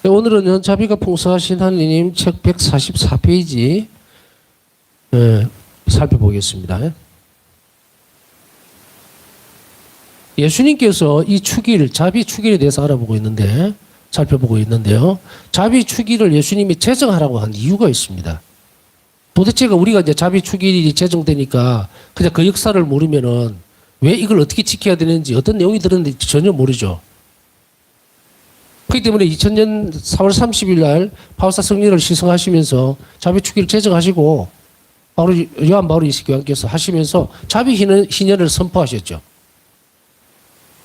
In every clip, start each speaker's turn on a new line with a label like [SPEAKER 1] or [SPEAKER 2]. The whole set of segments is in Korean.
[SPEAKER 1] 네, 오늘은 자비가 풍성하신 하느님 책 144페이지 살펴보겠습니다. 예수님께서 이 축일, 자비 축일에 대해서 살펴보고 있는데요. 자비 축일을 예수님이 제정하라고 한 이유가 있습니다. 도대체가 우리가 이제 자비 축일이 제정되니까 그냥 그 역사를 모르면은 왜 이걸 어떻게 지켜야 되는지 어떤 내용이 들었는지 전혀 모르죠. 그렇기 때문에 2000년 4월 30일 날 파우사 성리를 시승하시면서 자비 축일을 제정하시고 바로 요한 바울 이식교황께서 하시면서 자비 희년을 선포하셨죠.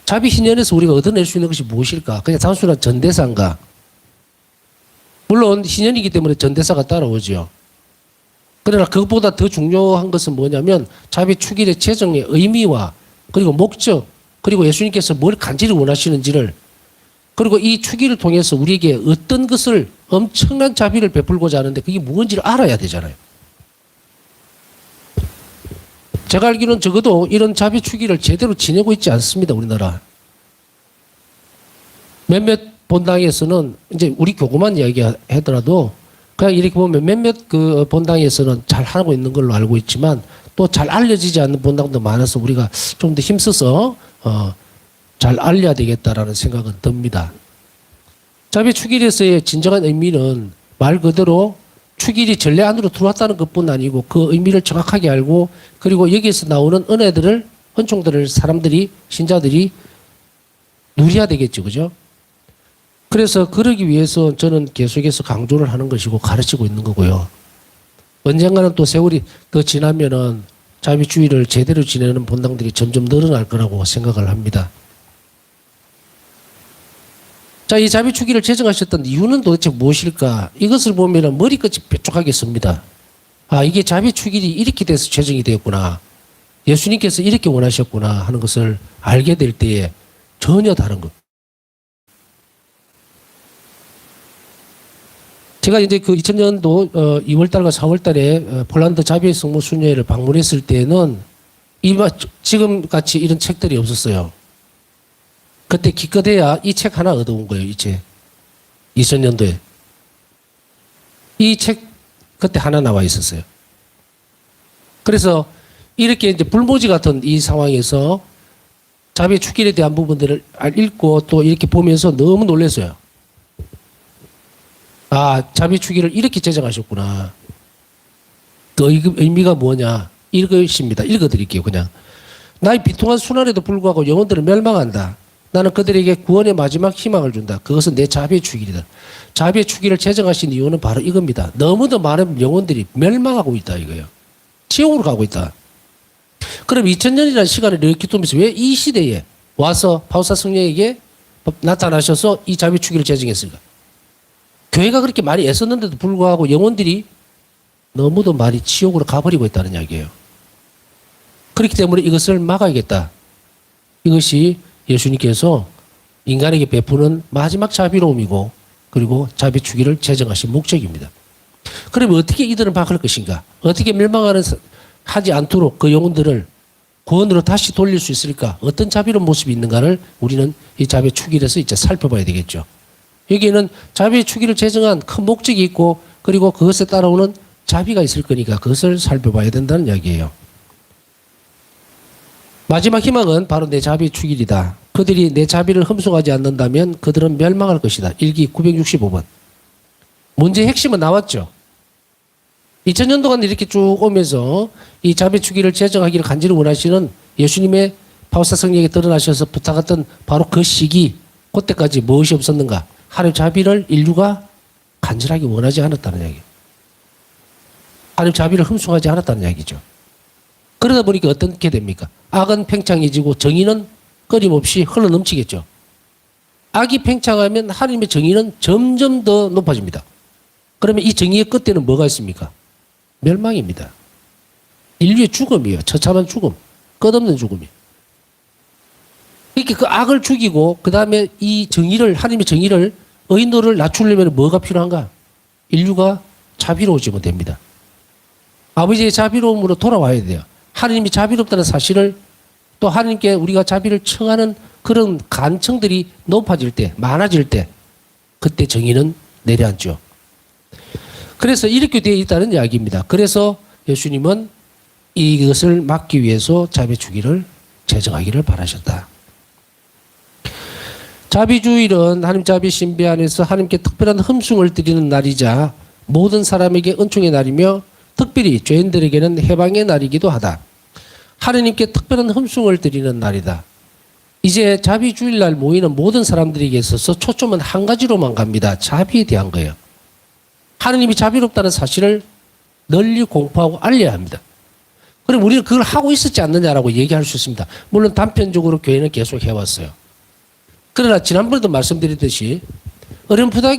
[SPEAKER 1] 자비 희년에서 우리가 얻어낼 수 있는 것이 무엇일까? 그냥 단순한 전대사인가? 물론 희년이기 때문에 전대사가 따라오죠. 그러나 그것보다 더 중요한 것은 뭐냐면 자비 축일의 제정의 의미와 그리고 목적 그리고 예수님께서 뭘 간절히 원하시는지를 그리고 이 축일을 통해서 우리에게 어떤 것을 엄청난 자비를 베풀고자 하는데 그게 무엇인지를 알아야 되잖아요. 제가 알기로는 적어도 이런 자비 축일을 제대로 지내고 있지 않습니다. 우리나라. 몇몇 본당에서는 이제 우리 교구만 이야기하더라도 그냥 이렇게 보면 몇몇 그 본당에서는 잘 하고 있는 걸로 알고 있지만 또 잘 알려지지 않는 본당도 많아서 우리가 좀 더 힘써서 잘 알려야 되겠다라는 생각은 듭니다. 자비 축일에서의 진정한 의미는 말 그대로 축일이 전례 안으로 들어왔다는 것뿐 아니고 그 의미를 정확하게 알고 그리고 여기에서 나오는 은혜들을 은총들을 사람들이 신자들이 누려야 되겠죠. 그죠? 그래서 그러기 위해서 저는 계속해서 강조를 하는 것이고 가르치고 있는 거고요. 언젠가는 또 세월이 더 지나면은 자비 축일을 제대로 지내는 본당들이 점점 늘어날 거라고 생각을 합니다. 자, 이 자비 축일을 제정하셨던 이유는 도대체 무엇일까? 이것을 보면 머리끝이 뾰족하겠습니다. 아, 이게 자비 축일이 이렇게 돼서 제정이 되었구나. 예수님께서 이렇게 원하셨구나 하는 것을 알게 될 때에 전혀 다른 것. 제가 이제 그 2000년도 2월달과 4월달에 폴란드 자비의 성모 순례를 방문했을 때는 지금 같이 이런 책들이 없었어요. 그때 기껏해야 이 책 하나 얻어온 거예요. 이 책. 2000년도에. 이 책 그때 하나 나와 있었어요. 그래서 이렇게 이제 불모지 같은 이 상황에서 자비 축일에 대한 부분들을 읽고 또 이렇게 보면서 너무 놀랐어요. 아, 자비 축일을 이렇게 제정하셨구나. 그 의미가 뭐냐. 이것입니다. 읽어드릴게요. 그냥. 나의 비통한 순환에도 불구하고 영혼들은 멸망한다. 나는 그들에게 구원의 마지막 희망을 준다. 그것은 내 자비의 축일이다. 자비의 축일을 제정하신 이유는 바로 이겁니다. 너무도 많은 영혼들이 멸망하고 있다 이거예요. 지옥으로 가고 있다. 그럼 2000년이라는 시간을 이렇게 두면서 왜 이 시대에 와서 파우사 성령에게 나타나셔서 이 자비의 축일을 제정했을까? 교회가 그렇게 많이 애썼는데도 불구하고 영혼들이 너무도 많이 지옥으로 가버리고 있다는 이야기예요. 그렇기 때문에 이것을 막아야겠다. 이것이 예수님께서 인간에게 베푸는 마지막 자비로움이고 그리고 자비 축일을 제정하신 목적입니다. 그러면 어떻게 이들을 막을 것인가? 어떻게 하지 않도록 그 영혼들을 구원으로 다시 돌릴 수 있을까? 어떤 자비로운 모습이 있는가를 우리는 이 자비 축일에서 이제 살펴봐야 되겠죠. 여기에는 자비의 축일을 제정한 큰 목적이 있고 그리고 그것에 따라오는 자비가 있을 거니까 그것을 살펴봐야 된다는 이야기예요. 마지막 희망은 바로 내 자비의 축일이다. 그들이 내 자비를 흠숭하지 않는다면 그들은 멸망할 것이다. 일기 965번. 문제의 핵심은 나왔죠. 2000년 동안 이렇게 쭉 오면서 이 자비의 축일을 제정하기를 간절히 원하시는 예수님의 파우사 성령에게 드러나셔서 부탁했던 바로 그 시기 그때까지 무엇이 없었는가? 하나님 자비를 인류가 간절하게 원하지 않았다는 이야기. 하나님 자비를 흠숭하지 않았다는 이야기죠. 그러다 보니까 어떻게 됩니까? 악은 팽창해지고 정의는 끊임없이 흘러넘치겠죠. 악이 팽창하면 하나님의 정의는 점점 더 높아집니다. 그러면 이 정의의 끝에는 뭐가 있습니까? 멸망입니다. 인류의 죽음이에요. 처참한 죽음. 끝없는 죽음이에요. 이렇게 그 악을 죽이고 그 다음에 이 정의를 하나님의 정의를 의노를 낮추려면 뭐가 필요한가? 인류가 자비로워지면 됩니다. 아버지의 자비로움으로 돌아와야 돼요. 하나님이 자비롭다는 사실을 또 하나님께 우리가 자비를 청하는 그런 간청들이 높아질 때 많아질 때 그때 정의는 내려앉죠. 그래서 이렇게 되어 있다는 이야기입니다. 그래서 예수님은 이것을 막기 위해서 자비주기를 제정하기를 바라셨다. 자비주일은 하나님 자비 신비 안에서 하나님께 특별한 흠숭을 드리는 날이자 모든 사람에게 은총의 날이며 특별히 죄인들에게는 해방의 날이기도 하다. 하나님께 특별한 흠숭을 드리는 날이다. 이제 자비주일날 모이는 모든 사람들에게 있어서 초점은 한 가지로만 갑니다. 자비에 대한 거예요. 하나님이 자비롭다는 사실을 널리 공포하고 알려야 합니다. 그럼 우리는 그걸 하고 있었지 않느냐라고 얘기할 수 있습니다. 물론 단편적으로 교회는 계속 해왔어요. 그러나 지난번에도 말씀드렸듯이 어렴풋한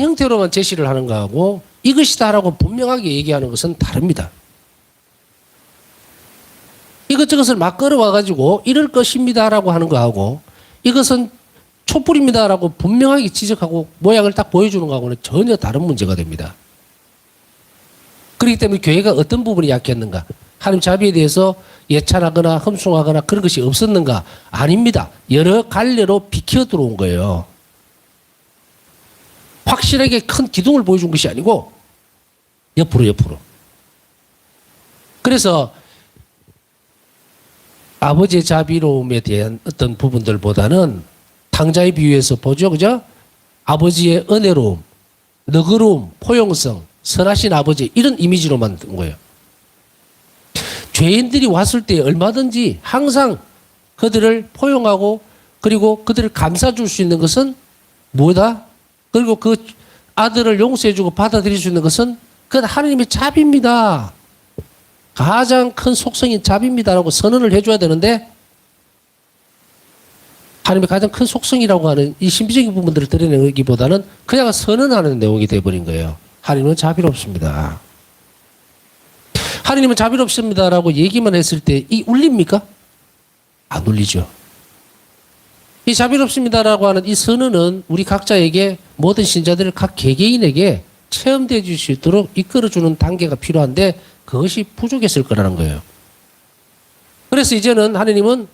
[SPEAKER 1] 형태로만 제시를 하는 거하고 이것이다라고 분명하게 얘기하는 것은 다릅니다. 이것저것을 막 끌어와가지고 이럴 것입니다라고 하는 거하고 이것은 촛불입니다라고 분명하게 지적하고 모양을 딱 보여주는 거하고는 전혀 다른 문제가 됩니다. 그렇기 때문에 교회가 어떤 부분이 약했는가? 하나님 자비에 대해서 예찬하거나 흠숭하거나 그런 것이 없었는가? 아닙니다. 여러 갈래로 비켜 들어온 거예요. 확실하게 큰 기둥을 보여준 것이 아니고 옆으로. 그래서 아버지의 자비로움에 대한 어떤 부분들보다는 탕자의 비유에서 보죠. 그죠? 아버지의 은혜로움, 너그러움, 포용성, 선하신 아버지 이런 이미지로 만든 거예요. 죄인들이 왔을 때 얼마든지 항상 그들을 포용하고 그리고 그들을 감싸줄 수 있는 것은 뭐다? 그리고 그 아들을 용서해주고 받아들일 수 있는 것은 그건 하나님의 자비입니다. 가장 큰 속성인 자비입니다라고 선언을 해줘야 되는데 하나님의 가장 큰 속성이라고 하는 이 신비적인 부분들을 드러내기보다는 그냥 선언하는 내용이 되어버린 거예요. 하나님은 자비롭습니다. 하나님은 자비롭습니다라고 얘기만 했을 때 이 울립니까? 안 울리죠. 이 자비롭습니다라고 하는 이 선언은 우리 각자에게 모든 신자들 각 개개인에게 체험되어 줄 수 있도록 이끌어주는 단계가 필요한데 그것이 부족했을 거라는 거예요. 그래서 이제는 하나님은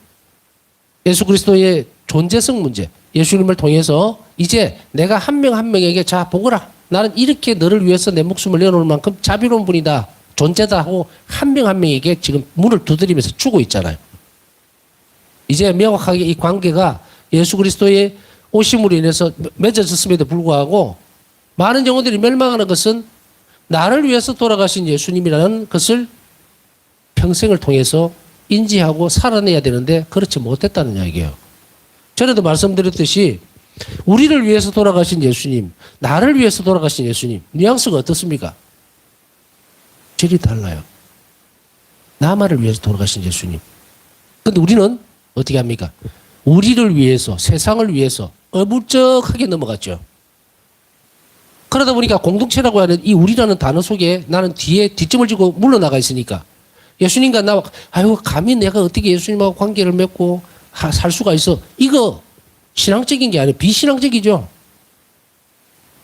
[SPEAKER 1] 예수 그리스도의 존재성 문제, 예수님을 통해서 이제 내가 한 명 한 명에게 자 보거라. 나는 이렇게 너를 위해서 내 목숨을 내놓을 만큼 자비로운 분이다. 존재다 하고 한 명 한 명에게 지금 문을 두드리면서 주고 있잖아요. 이제 명확하게 이 관계가 예수 그리스도의 오심으로 인해서 맺어졌음에도 불구하고 많은 영혼들이 멸망하는 것은 나를 위해서 돌아가신 예수님이라는 것을 평생을 통해서 인지하고 살아내야 되는데 그렇지 못했다는 이야기예요. 전에도 말씀드렸듯이 우리를 위해서 돌아가신 예수님, 나를 위해서 돌아가신 예수님, 뉘앙스가 어떻습니까? 질이 달라요. 나만을 위해서 돌아가신 예수님. 근데 우리는 어떻게 합니까? 우리를 위해서, 세상을 위해서 어물쩍하게 넘어갔죠. 그러다 보니까 공동체라고 하는 이 우리라는 단어 속에 나는 뒤에 뒷점을 지고 물러나가 있으니까 예수님과 나와 아유 감히 내가 어떻게 예수님하고 관계를 맺고 살 수가 있어. 이거 신앙적인 게 아니라 비신앙적이죠.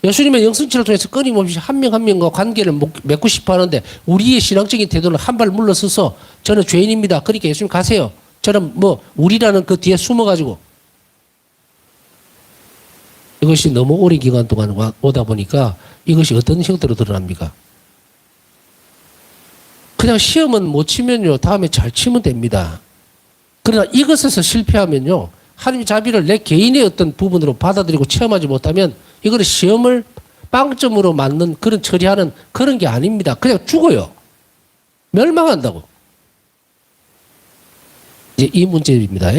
[SPEAKER 1] 예수님의 영성체를 통해서 끊임없이 한 명 한 명과 관계를 맺고 싶어 하는데 우리의 신앙적인 태도는 한 발 물러서서 저는 죄인입니다. 그러니까 예수님 가세요. 저는 뭐 우리라는 그 뒤에 숨어가지고 이것이 너무 오랜 기간 동안 오다 보니까 이것이 어떤 형태로 드러납니까? 그냥 시험은 못 치면요. 다음에 잘 치면 됩니다. 그러나 이것에서 실패하면요. 하나님의 자비를 내 개인의 어떤 부분으로 받아들이고 체험하지 못하면 이거는 시험을 빵점으로 맞는 그런 처리하는 그런 게 아닙니다. 그냥 죽어요. 멸망한다고. 이제 이 문제입니다.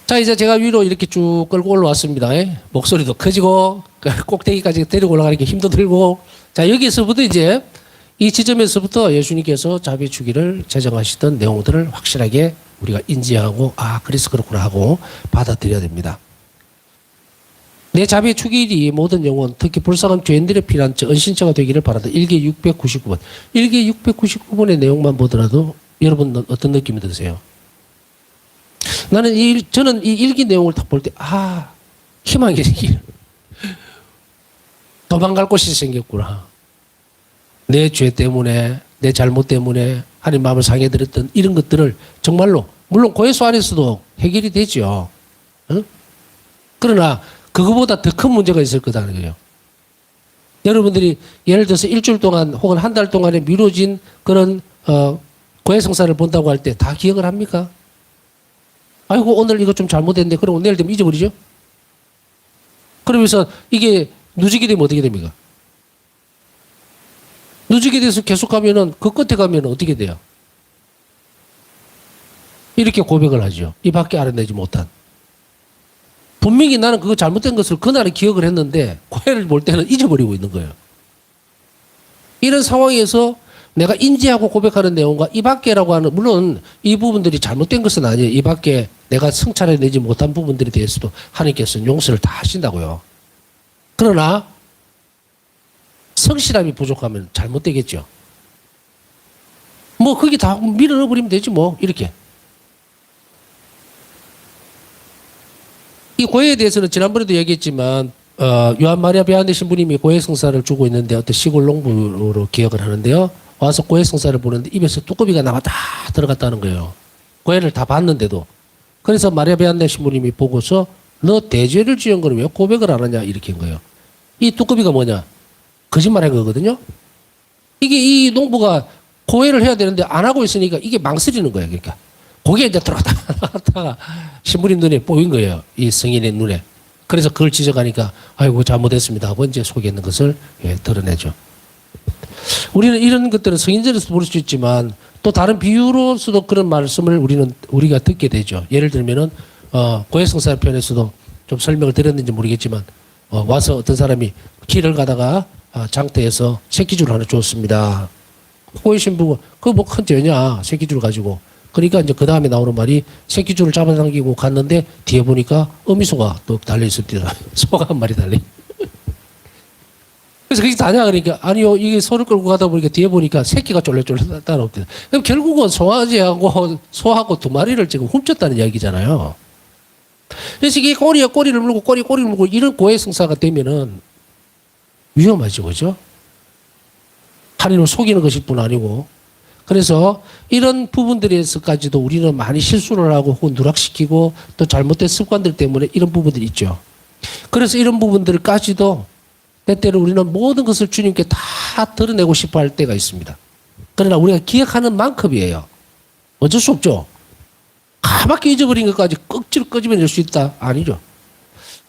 [SPEAKER 1] 자, 이제 제가 위로 이렇게 쭉 끌고 올라왔습니다. 목소리도 커지고, 꼭대기까지 데리고 올라가는 게 힘도 들고. 자, 여기서부터 이제 이 지점에서부터 예수님께서 자비 주기를 제정하시던 내용들을 확실하게 우리가 인지하고, 아, 그래서 그렇구나 하고 받아들여야 됩니다. 내 자비 주기일이 모든 영혼, 특히 불쌍한 죄인들의 피난처, 은신처가 되기를 바란다. 1개 699번. 1개 699번의 내용만 보더라도 여러분 어떤 느낌이 드세요? 저는 이 일기 내용을 딱 볼 때, 아, 희망이 생기네. 도망갈 곳이 생겼구나. 내 죄 때문에, 내 잘못 때문에 하나님 마음을 상해드렸던 이런 것들을 정말로, 물론 고해소 안에서도 해결이 되죠. 응? 그러나 그거보다 더 큰 문제가 있을 거다는 거예요. 여러분들이 예를 들어서 일주일 동안 혹은 한 달 동안에 미뤄진 그런 고해성사를 본다고 할 때 다 기억을 합니까? 아이고 오늘 이거 좀 잘못했는데 그럼 내일 되면 잊어버리죠? 그러면서 이게 누지게 되면 어떻게 됩니까? 누지게 돼서 계속 가면은 그 끝에 가면은 어떻게 돼요? 이렇게 고백을 하죠. 이 밖에 알아내지 못한. 분명히 나는 그거 잘못된 것을 그날에 기억을 했는데 고해를 볼 때는 잊어버리고 있는 거예요. 이런 상황에서 내가 인지하고 고백하는 내용과 이 밖에라고 하는, 물론 이 부분들이 잘못된 것은 아니에요. 이 밖에 내가 성찰해내지 못한 부분들에 대해서도 하나님께서는 용서를 다 하신다고요. 그러나 성실함이 부족하면 잘못되겠죠. 뭐 거기 다 밀어 넣어버리면 되지 뭐 이렇게. 이 고해에 대해서는 지난번에도 얘기했지만 요한 마리아 베아네 신부님이 고해 성사를 주고 있는데 어떤 시골 농부로 기억을 하는데요. 와서 고해 성사를 보는데 입에서 뚜껑이가 나왔다 들어갔다는 거예요. 고해를 다 봤는데도. 그래서 마리아 베아네 신부님이 보고서 너 대죄를 지은 거는 왜 고백을 안 하냐 이렇게 한 거예요. 이 뚜껑이가 뭐냐? 거짓말한 거거든요. 이게 이 농부가 고해를 해야 되는데 안 하고 있으니까 이게 망설이는 거예요. 그러니까. 거기에 이제 들어갔다 나갔다가 신부님 눈에 보인 거예요. 이 성인의 눈에. 그래서 그걸 지적하니까 아이고 잘못했습니다 하고 이제 속에 있는 것을 드러내죠. 우리는 이런 것들은 성인전에서 볼 수 있지만 또 다른 비유로서도 그런 말씀을 우리가 듣게 되죠. 예를 들면은 고해성사 편에서도 좀 설명을 드렸는지 모르겠지만 와서 어떤 사람이 길을 가다가 장터에서 새끼줄 하나 주었습니다. 고해 신부가 그거 뭐 큰 죄냐 새끼줄 가지고. 그러니까 이제 그 다음에 나오는 말이 새끼줄을 잡아당기고 갔는데 뒤에 보니까 어미소가 또 달려있었더라. 소가 한 마리 달려. 그래서 그게 다냐 그러니까 아니요 이게 소를 끌고 가다 보니까 뒤에 보니까 새끼가 쫄래쫄래 따라오거든. 그럼 결국은 송아지하고 소하고 두 마리를 지금 훔쳤다는 이야기잖아요. 그래서 이게 꼬리를 물고 꼬리를 물고 이런 고해성사가 되면은 위험하죠, 그죠? 하나님을 속이는 것일 뿐 아니고. 그래서 이런 부분들에서까지도 우리는 많이 실수를 하고 혹은 누락시키고 또 잘못된 습관들 때문에 이런 부분들이 있죠. 그래서 이런 부분들까지도 때때로 우리는 모든 것을 주님께 다 드러내고 싶어 할 때가 있습니다. 그러나 우리가 기억하는 만큼이에요. 어쩔 수 없죠. 가맣게 잊어버린 것까지 꺽지로 끄집어낼 수 있다? 아니죠.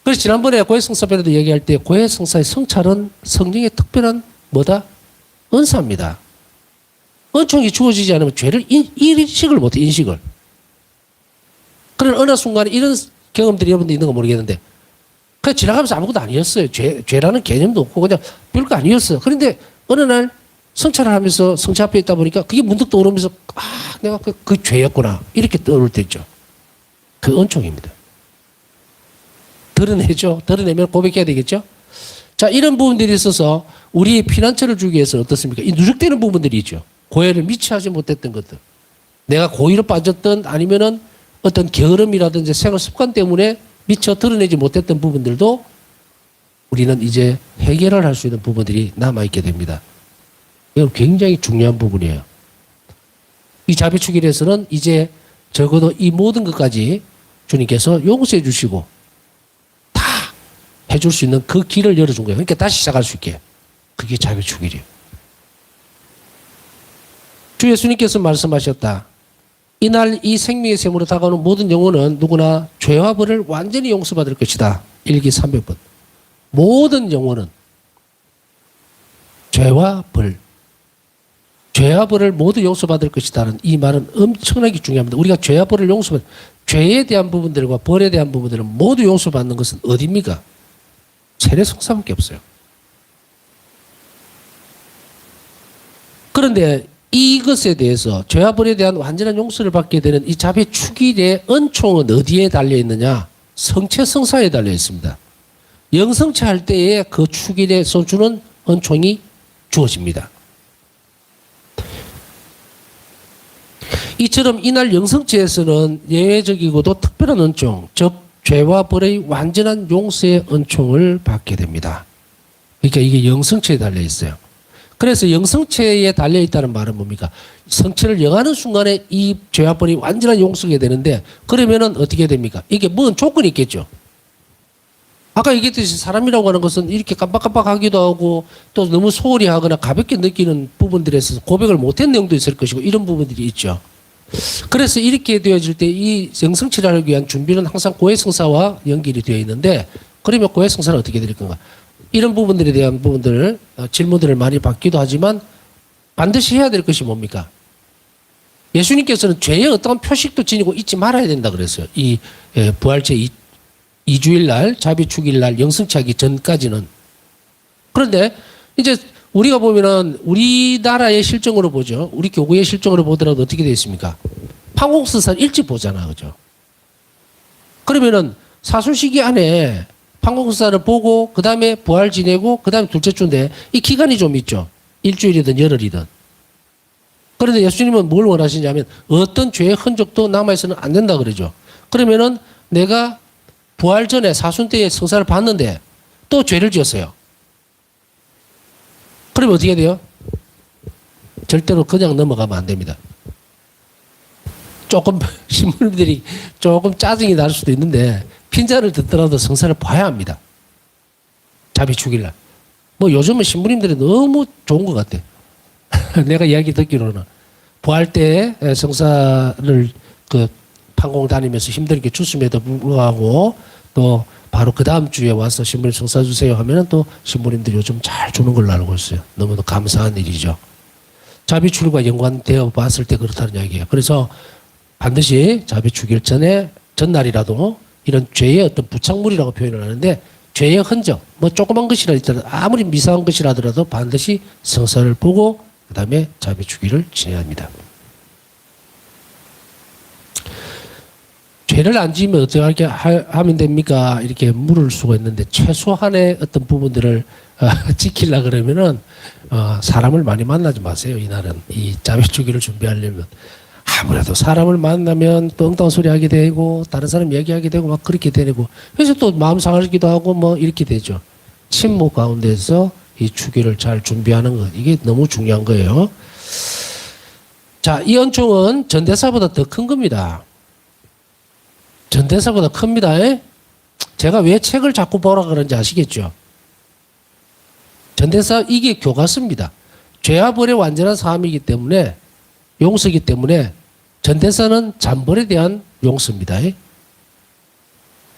[SPEAKER 1] 그래서 지난번에 고해성사편에도 얘기할 때 고해성사의 성찰은 성령의 특별한 뭐다? 은사입니다. 은총이 주어지지 않으면 죄를 인식을 못해, 인식을. 그런 어느 순간에 이런 경험들이 여러분들 있는 거 모르겠는데, 그냥 지나가면서 아무것도 아니었어요. 죄라는 개념도 없고, 그냥 별거 아니었어요. 그런데 어느 날 성찰을 하면서 성체 앞에 있다 보니까 그게 문득 떠오르면서, 내가 그 죄였구나. 이렇게 떠오를 때 있죠. 그 은총입니다. 드러내죠. 드러내면 고백해야 되겠죠. 자, 이런 부분들이 있어서 우리의 피난처를 주기 위해서 어떻습니까? 이 누적되는 부분들이 있죠. 고해를 미처 하지 못했던 것들. 내가 고의로 빠졌던 아니면은 어떤 게으름이라든지 생활 습관 때문에 미처 드러내지 못했던 부분들도 우리는 이제 해결을 할 수 있는 부분들이 남아있게 됩니다. 이건 굉장히 중요한 부분이에요. 이 자비축일에서는 이제 적어도 이 모든 것까지 주님께서 용서해 주시고 다 해줄 수 있는 그 길을 열어준 거예요. 그러니까 다시 시작할 수 있게. 그게 자비축일이에요. 주 예수님께서 말씀하셨다. 이날 이 생명의 샘으로 다가오는 모든 영혼은 누구나 죄와 벌을 완전히 용서받을 것이다. 일기 300번. 모든 영혼은 죄와 벌을 모두 용서받을 것이다는 이 말은 엄청나게 중요합니다. 우리가 죄와 벌을 죄에 대한 부분들과 벌에 대한 부분들은 모두 용서받는 것은 어디입니까? 세례성사밖에 없어요. 그런데 이것에 대해서 죄와 벌에 대한 완전한 용서를 받게 되는 이 자비축일의 은총은 어디에 달려 있느냐? 성체성사에 달려 있습니다. 영성체할 때에 그 축일에서 주는 은총이 주어집니다. 이처럼 이날 영성체에서는 예외적이고도 특별한 은총, 즉 죄와 벌의 완전한 용서의 은총을 받게 됩니다. 그러니까 이게 영성체에 달려 있어요. 그래서 영성체에 달려있다는 말은 뭡니까? 성체를 영하는 순간에 이 죄와 벌이 완전한 용서가 되는데 그러면은 어떻게 됩니까? 이게 뭔 조건이 있겠죠. 아까 얘기했듯이 사람이라고 하는 것은 이렇게 깜빡깜빡하기도 하고 또 너무 소홀히 하거나 가볍게 느끼는 부분들에 있어서 고백을 못한 내용도 있을 것이고 이런 부분들이 있죠. 그래서 이렇게 되어질 때 이 영성치료를 위한 준비는 항상 고해성사와 연결이 되어 있는데 그러면 고해성사는 어떻게 될 건가? 이런 부분들에 대한 부분들을 질문들을 많이 받기도 하지만 반드시 해야 될 것이 뭡니까? 예수님께서는 죄의 어떠한 표식도 지니고 잊지 말아야 된다 그랬어요. 이 부활체 2주일 날, 자비 축일 날, 영성치하기 전까지는. 그런데 이제 우리가 보면은 우리나라의 실정으로 보죠. 우리 교구의 실정으로 보더라도 어떻게 되어 있습니까? 판공서사를 일찍 보잖아. 그죠? 그러면은 사순 시기 안에 판공서사를 보고 그 다음에 부활 지내고 그 다음에 둘째 주인데 이 기간이 좀 있죠. 일주일이든 열흘이든. 그런데 예수님은 뭘 원하시냐면 어떤 죄의 흔적도 남아있어는 안 된다 그러죠. 그러면은 내가 부활 전에 사순 때에 성사를 받는데 또 죄를 지었어요. 그러면 어떻게 돼요? 절대로 그냥 넘어가면 안 됩니다. 조금 신부님들이 조금 짜증이 날 수도 있는데 핀잔을 듣더라도 성사를 봐야 합니다. 자비 축일날. 뭐 요즘은 신부님들이 너무 좋은 것 같아. 내가 이야기 듣기로는 부활 때 성사를 그 판공 다니면서 힘들게 주심에도 불구하고 또 바로 그 다음 주에 와서 신부님 성사 주세요 하면은 또 신부님들이 요즘 잘 주는 걸로 알고 있어요. 너무도 감사한 일이죠. 자비축일과 연관되어 봤을 때 그렇다는 이야기예요. 그래서 반드시 자비축일 전날이라도 이런 죄의 어떤 부착물이라고 표현을 하는데 죄의 흔적, 뭐 조그만 것이라 있더라도 아무리 미세한 것이라더라도 반드시 성사를 보고 그 다음에 자비축일을 지내야 합니다. 죄를 안 지으면 어떻게 하면 됩니까? 이렇게 물을 수가 있는데 최소한의 어떤 부분들을 지키려 그러면은 사람을 많이 만나지 마세요. 이날은 이 자비축일을 준비하려면 아무래도 사람을 만나면 또 엉뚱한 소리 하게 되고 다른 사람 얘기하게 되고 막 그렇게 되고 그래서 또 마음 상하기도 하고 뭐 이렇게 되죠. 침묵 가운데서 이 축일을 잘 준비하는 것 이게 너무 중요한 거예요. 자, 이恩총은 전대사보다 더 큰 겁니다. 전대사보다 큽니다. 제가 왜 책을 자꾸 보라 그런지 아시겠죠? 전대사 이게 교과서입니다. 죄와 벌의 완전한 사함이기 때문에 용서이기 때문에 전대사는 잔벌에 대한 용서입니다.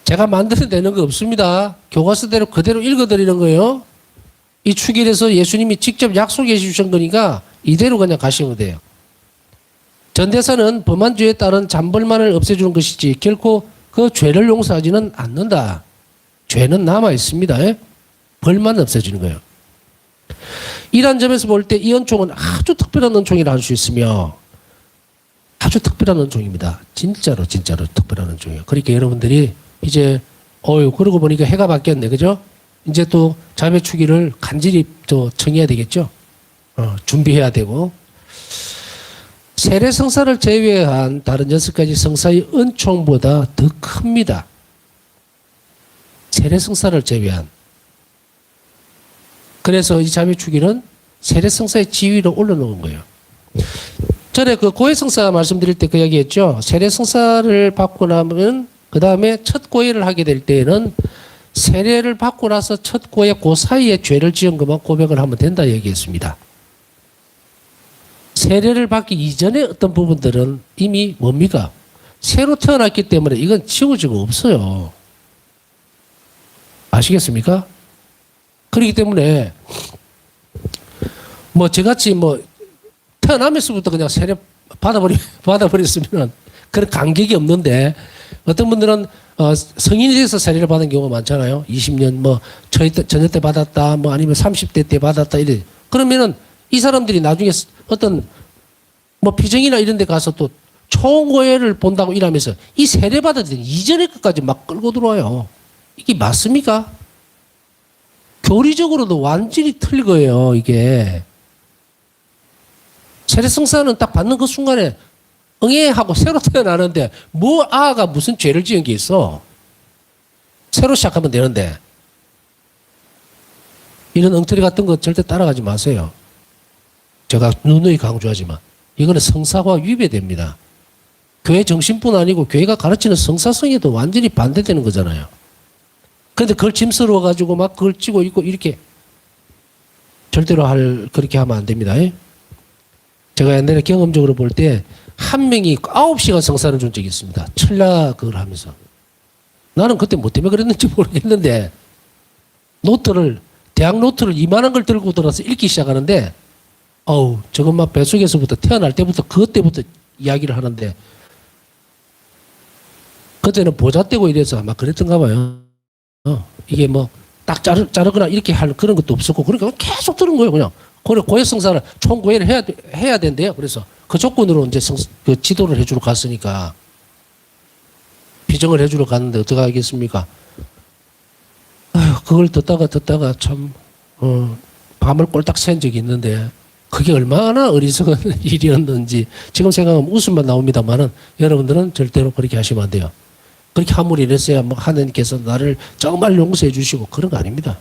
[SPEAKER 1] 제가 만들어내는 거 없습니다. 교과서대로 그대로 읽어드리는 거예요. 이 축일에서 예수님이 직접 약속해 주신 거니까 이대로 그냥 가시면 돼요. 전대사는 범한 죄에 따른 잔벌만을 없애주는 것이지 결코 그 죄를 용서하지는 않는다. 죄는 남아 있습니다. 벌만 없애주는 거예요. 이런 점에서 볼 때 이恩총은 아주 특별한恩총이라 할 수 있으며 아주 특별한恩총입니다. 진짜로 특별한恩총이에요. 그러니까 여러분들이 이제 그러고 보니까 해가 바뀌었네. 그죠? 이제 또 자매축일을 간절히 또 청해야 되겠죠? 준비해야 되고 세례 성사를 제외한 다른 6가지 성사의 은총보다 더 큽니다. 세례 성사를 제외한. 그래서 이 자매축일은 세례 성사의 지위로 올려놓은 거예요. 전에 그 고해 성사 말씀드릴 때 그 이야기했죠. 세례 성사를 받고 나면 그 다음에 첫 고해를 하게 될 때에는 세례를 받고 나서 첫 고해 그 사이에 죄를 지은 것만 고백을 하면 된다 얘기했습니다. 세례를 받기 이전에 어떤 부분들은 이미 뭡니까? 새로 태어났기 때문에 이건 지워지고 없어요. 아시겠습니까? 그렇기 때문에 뭐 저같이 뭐 태어나면서부터 그냥 세례 받아버렸으면 그런 간격이 없는데 어떤 분들은 성인이 돼서 세례를 받은 경우가 많잖아요. 20년 뭐 전혀 때 받았다 뭐 아니면 30대 때 받았다 이래. 그러면은 이 사람들이 나중에 어떤 뭐 피정이나 이런 데 가서 또 총고회를 본다고 일하면서 이 세례 받았더니 이전의 것까지 막 끌고 들어와요. 이게 맞습니까? 교리적으로도 완전히 틀린 거예요, 이게. 세례 성사는 딱 받는 그 순간에 응애 하고 새로 태어나는데 뭐 아가 무슨 죄를 지은 게 있어. 새로 시작하면 되는데. 이런 엉터리 같은 거 절대 따라가지 마세요. 제가 누누이 강조하지만 이거는 성사와 위배됩니다. 교회 정신뿐 아니고 교회가 가르치는 성사성에도 완전히 반대되는 거잖아요. 근데 그걸 짐스러워 가지고 막 그걸 찌고 있고 이렇게 절대로 그렇게 하면 안 됩니다. 예? 제가 옛날에 경험적으로 볼 때 한 명이 9시간 성사를 준 적이 있습니다. 철야 그걸 하면서. 나는 그때 뭐 때문에 그랬는지 모르겠는데 대학 노트를 이만한 걸 들고 들어서 읽기 시작하는데 저건 막 뱃속에서부터 태어날 때부터 그때부터 이야기를 하는데 그때는 보자 떼고 이래서 아마 그랬던가 봐요. 이게 뭐 딱 자르거나 이렇게 할 그런 것도 없었고 그러니까 계속 들은 거예요. 그냥 고해성사를 총고해를 해야 된대요. 그래서 그 조건으로 이제 그 지도를 해주러 갔으니까 비정을 해주러 갔는데 어떻게 하겠습니까? 그걸 듣다가 참 밤을 꼴딱 샌 적이 있는데 그게 얼마나 어리석은 일이었는지 지금 생각하면 웃음만 나옵니다만은 여러분들은 절대로 그렇게 하시면 안 돼요. 그렇게 함부로 이랬어야 뭐 하나님께서 나를 정말 용서해 주시고 그런 거 아닙니다.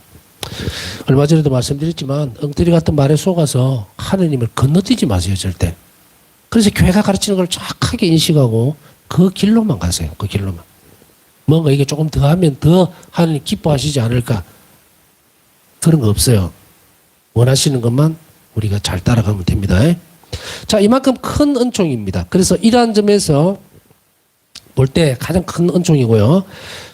[SPEAKER 1] 얼마 전에도 말씀드렸지만 엉터리 같은 말에 속아서 하나님을 건너뛰지 마세요. 절대. 그래서 교회가 가르치는 걸 정확하게 인식하고 그 길로만 가세요. 그 길로만. 뭔가 이게 조금 더 하면 더 하나님 기뻐하시지 않을까. 그런 거 없어요. 원하시는 것만 우리가 잘 따라가면 됩니다. 자, 이만큼 큰 은총입니다. 그래서 이러한 점에서 볼 때 가장 큰 은총이고요.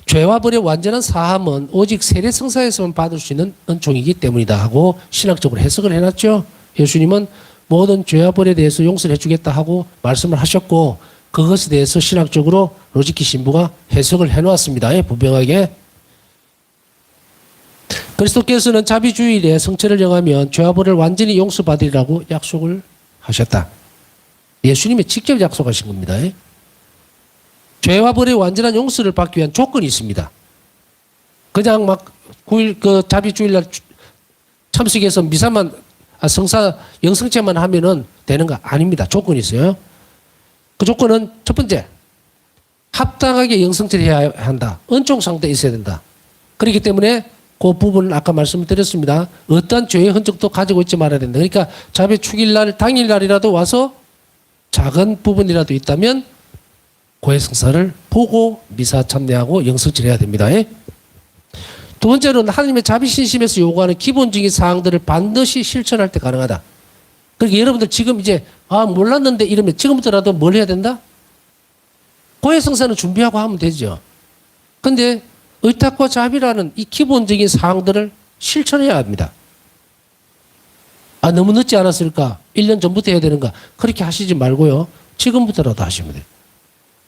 [SPEAKER 1] 죄와 벌의 완전한 사함은 오직 세례 성사에서만 받을 수 있는 은총이기 때문이다 하고 신학적으로 해석을 해놨죠. 예수님은 모든 죄와 벌에 대해서 용서를 해주겠다 하고 말씀을 하셨고 그것에 대해서 신학적으로 로지키 신부가 해석을 해놓았습니다. 분명하게. 그리스도께서는 자비주일에 성체를 정하면 죄와 벌을 완전히 용서받으리라고 약속을 하셨다. 예수님이 직접 약속하신 겁니다. 죄와 벌의 완전한 용서를 받기 위한 조건이 있습니다. 그냥 막 9일 그 자비주일날 참석해서 미사만 성사 영성체만 하면은 되는 거 아닙니다. 조건이 있어요. 그 조건은 첫 번째, 합당하게 영성체를 해야 한다. 은총 상태에 있어야 된다. 그렇기 때문에 그 부분은 아까 말씀드렸습니다. 어떠한 죄의 흔적도 가지고 있지 말아야 된다. 그러니까 자비 축일날 당일날이라도 와서 작은 부분이라도 있다면 고해성사를 보고 미사 참여하고 영성체를 해야 됩니다. 두 번째로는 하나님의 자비신심에서 요구하는 기본적인 사항들을 반드시 실천할 때 가능하다. 그러니까 여러분들 지금 이제 몰랐는데 이러면 지금부터라도 뭘 해야 된다? 고해성사는 준비하고 하면 되죠. 근데 의탁과 자비라는 이 기본적인 사항들을 실천해야 합니다. 너무 늦지 않았을까? 1년 전부터 해야 되는가? 그렇게 하시지 말고요. 지금부터라도 하시면 돼요.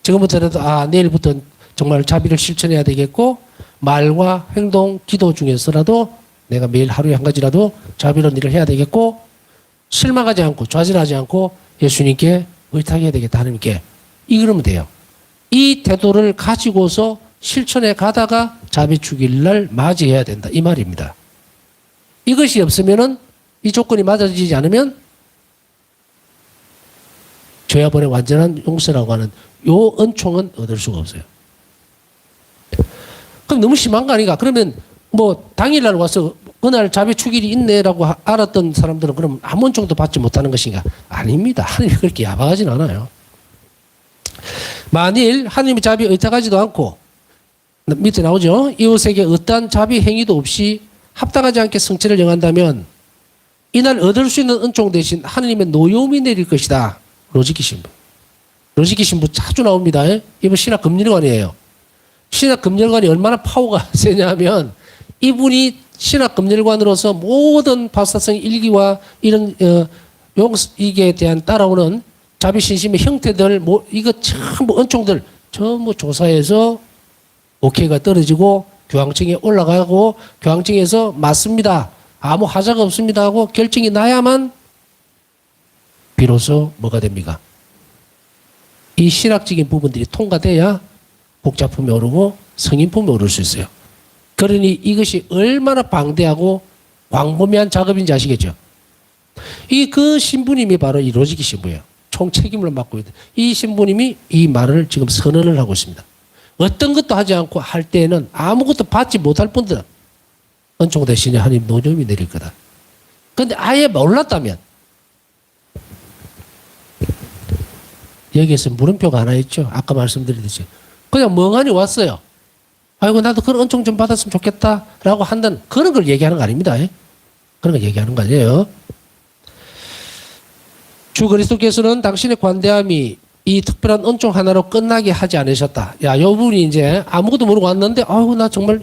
[SPEAKER 1] 지금부터라도 내일부터 정말 자비를 실천해야 되겠고 말과 행동, 기도 중에서라도 내가 매일 하루에 한 가지라도 자비로운 일을 해야 되겠고 실망하지 않고 좌절하지 않고 예수님께 의탁해야 되겠다. 하나님께. 이러면 돼요. 이 태도를 가지고서 실천해 가다가 자비축일날 맞이해야 된다. 이 말입니다. 이것이 없으면은 이 조건이 맞아지지 않으면 죄와 벌의 완전한 용서라고 하는 요 은총은 얻을 수가 없어요. 그럼 너무 심한 거 아닌가? 그러면 뭐 당일날 와서 그날 자비축일이 있네라고 알았던 사람들은 그럼 아무 은총도 받지 못하는 것인가? 아닙니다. 하나님이 그렇게 야박하진 않아요. 만일 하나님이 자비 의탁하지도 않고 밑에 나오죠. 이웃에게 어떠한 자비 행위도 없이 합당하지 않게 성체를 정한다면 이날 얻을 수 있는 은총 대신 하나님의 노여움이 내릴 것이다. 로지키 신부. 로지키 신부 자주 나옵니다. 이분 신학금열관이에요. 신학금열관이 얼마나 파워가 세냐면 이분이 신학금열관으로서 모든 바사성 일기와 이런 이게 대한 따라오는 자비신심의 형태들 이거 전부 은총들 전부 조사해서 오케이가 떨어지고 교황청에 올라가고 교황청에서 맞습니다. 아무 하자가 없습니다 하고 결정이 나야만 비로소 뭐가 됩니까? 이 신학적인 부분들이 통과돼야 복자품이 오르고 성인품이 오를 수 있어요. 그러니 이것이 얼마나 방대하고 광범위한 작업인지 아시겠죠? 그 신부님이 바로 이 로지키 신부예요. 총 책임을 맡고 있는 이 신부님이 이 말을 지금 선언을 하고 있습니다. 어떤 것도 하지 않고 할 때에는 아무것도 받지 못할 뿐더러 은총 대신에 하나님 노여움이 내릴 거다. 그런데 아예 몰랐다면 여기에서 물음표가 하나 있죠. 아까 말씀드렸듯이 그냥 멍하니 왔어요. 아이고 나도 그런 은총 좀 받았으면 좋겠다라고 한다는 그런 걸 얘기하는 거 아닙니다. 그런 걸 얘기하는 거 아니에요. 주 그리스도께서는 당신의 관대함이 이 특별한 은총 하나로 끝나게 하지 않으셨다. 야, 요 분이 이제 아무것도 모르고 왔는데, 아이고, 나 정말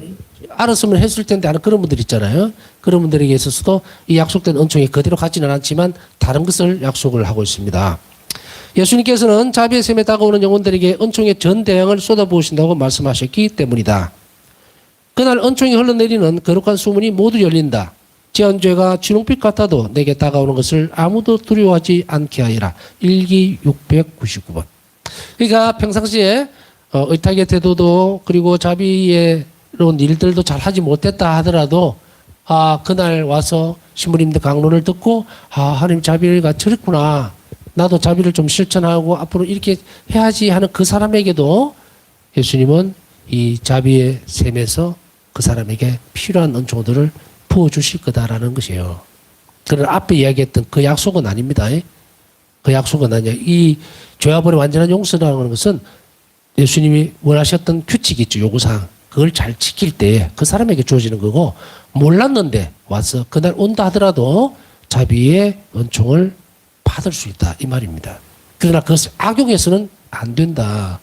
[SPEAKER 1] 알았으면 했을 텐데 하는 그런 분들 있잖아요. 그런 분들에게 있어서도 이 약속된 은총이 그대로 가지는 않지만 다른 것을 약속을 하고 있습니다. 예수님께서는 자비의 샘에 다가오는 영혼들에게 은총의 전 대양을 쏟아부으신다고 말씀하셨기 때문이다. 그날 은총이 흘러내리는 거룩한 수문이 모두 열린다. 지연죄가 진홍빛 같아도 내게 다가오는 것을 아무도 두려워하지 않게 하리라. 일기 699번. 그러니까 평상시에 의탁의 태도도 그리고 자비로운 일들도 잘 하지 못했다 하더라도 그날 와서 신부님들 강론을 듣고 하나님 자비가 저랬구나. 나도 자비를 좀 실천하고 앞으로 이렇게 해야지 하는 그 사람에게도 예수님은 이 자비의 샘에서 그 사람에게 필요한 은총들을 부어주실 거다라는 것이에요. 그러나 앞에 이야기했던 그 약속은 아닙니다. 그 약속은 아니야. 이 죄와벌의 완전한 용서라는 것은 예수님이 원하셨던 규칙이 있죠. 요구사항. 그걸 잘 지킬 때 그 사람에게 주어지는 거고 몰랐는데 와서 그날 온다 하더라도 자비의 은총을 받을 수 있다. 이 말입니다. 그러나 그것을 악용해서는 안 된다.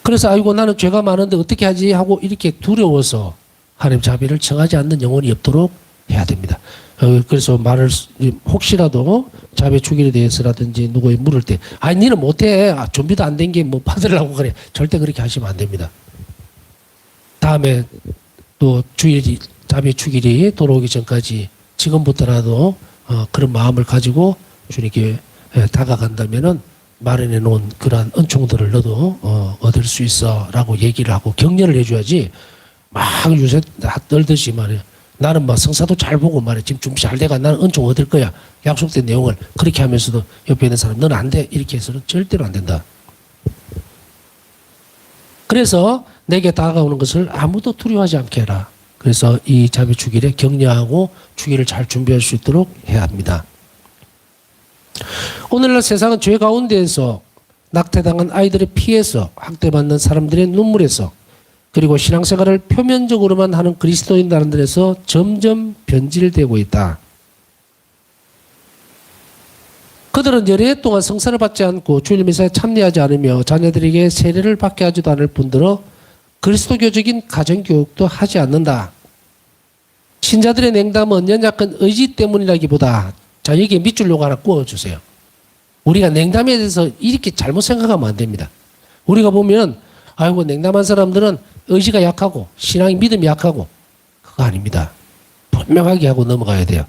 [SPEAKER 1] 그래서 아이고 나는 죄가 많은데 어떻게 하지 하고 이렇게 두려워서 하나님 자비를 청하지 않는 영혼이 없도록 해야 됩니다. 그래서 말을 혹시라도 자비 주기에 대해서라든지 누구에 물을 때 니는 못해. 준비도 안 된 게 뭐 받으려고 그래. 절대 그렇게 하시면 안 됩니다. 다음에 또 주일이 자비 주길이 돌아오기 전까지 지금부터라도 그런 마음을 가지고 주님께 다가간다면은 마련해 놓은 그러한 은총들을 너도 얻을 수 있어 라고 얘기를 하고 격려를 해줘야지 막 요새 떨듯이 말이야. 나는 막 성사도 잘 보고 말이야. 지금 준비 잘 돼가 나는 은총 얻을 거야. 약속된 내용을 그렇게 하면서도 옆에 있는 사람 너는 안 돼. 이렇게 해서는 절대로 안 된다. 그래서 내게 다가오는 것을 아무도 두려워하지 않게 해라. 그래서 이 자비 주기를 격려하고 주기를 잘 준비할 수 있도록 해야 합니다. 오늘날 세상은 죄 가운데에서 낙태당한 아이들의 피해서 학대받는 사람들의 눈물에서 그리고 신앙생활을 표면적으로만 하는 그리스도인들에서 점점 변질되고 있다. 그들은 여러 동안 성사를 받지 않고 주일 미사에 참여하지 않으며 자녀들에게 세례를 받게 하지도 않을 뿐더러 그리스도교적인 가정교육도 하지 않는다. 신자들의 냉담은 연약한 의지 때문이라기보다 자 여기에 밑줄 요거 하나 구워주세요. 우리가 냉담에 대해서 이렇게 잘못 생각하면 안 됩니다. 우리가 보면 아이고 냉담한 사람들은 의지가 약하고 신앙이 믿음이 약하고 그거 아닙니다. 분명하게 하고 넘어가야 돼요.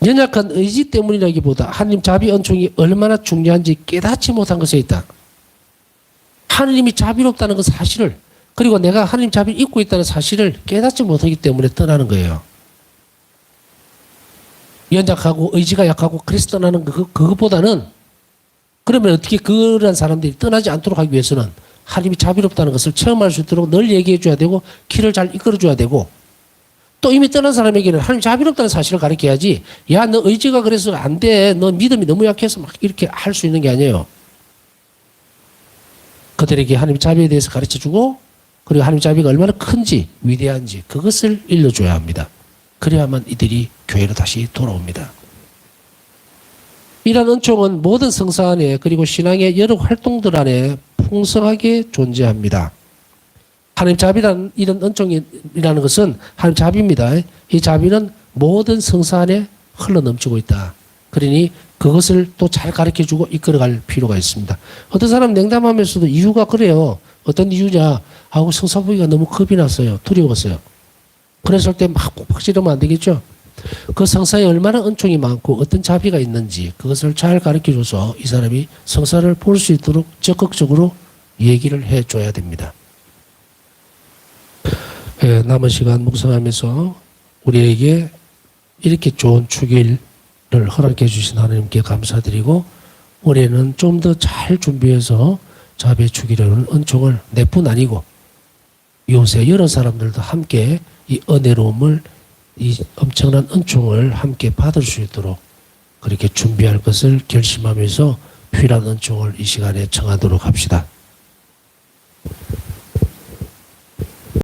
[SPEAKER 1] 연약한 의지 때문이라기보다 하나님 자비 은총이 얼마나 중요한지 깨닫지 못한 것에 있다. 하나님이 자비롭다는 그 사실을 그리고 내가 하나님 자비를 잊고 있다는 사실을 깨닫지 못하기 때문에 떠나는 거예요. 연약하고 의지가 약하고 그래서 떠나는 그것보다는 그러면 어떻게 그런 사람들이 떠나지 않도록 하기 위해서는 하나님이 자비롭다는 것을 체험할 수 있도록 늘 얘기해 줘야 되고 길을 잘 이끌어 줘야 되고 또 이미 떠난 사람에게는 하나님 자비롭다는 사실을 가르쳐야지 야 너 의지가 그래서 안 돼. 너 믿음이 너무 약해서 막 이렇게 할 수 있는 게 아니에요. 그들에게 하나님 자비에 대해서 가르쳐 주고 그리고 하나님 자비가 얼마나 큰지 위대한지 그것을 일러줘야 합니다. 그래야만 이들이 교회로 다시 돌아옵니다. 이런 은총은 모든 성사 안에 그리고 신앙의 여러 활동들 안에 풍성하게 존재합니다. 하나님 자비라는 이런 은총이라는 것은 하나님 자비입니다. 이 자비는 모든 성사 안에 흘러넘치고 있다. 그러니 그것을 또 잘 가르쳐주고 이끌어갈 필요가 있습니다. 어떤 사람 냉담하면서도 이유가 그래요. 어떤 이유냐 하고 성사 보기가 너무 겁이 났어요. 두려웠어요. 그랬을 때 막 팍팍 지르면 안 되겠죠. 그 성사에 얼마나 은총이 많고 어떤 자비가 있는지 그것을 잘 가르쳐줘서 이 사람이 성사를 볼 수 있도록 적극적으로 얘기를 해줘야 됩니다. 남은 시간 묵상하면서 우리에게 이렇게 좋은 주기를 허락해 주신 하나님께 감사드리고 올해는 좀 더 잘 준비해서 자비의 주기라는 은총을 내뿐 아니고 요새 여러 사람들도 함께 이 은혜로움을 이 엄청난 은총을 함께 받을 수 있도록 그렇게 준비할 것을 결심하면서 필요한 은총을 이 시간에 청하도록 합시다.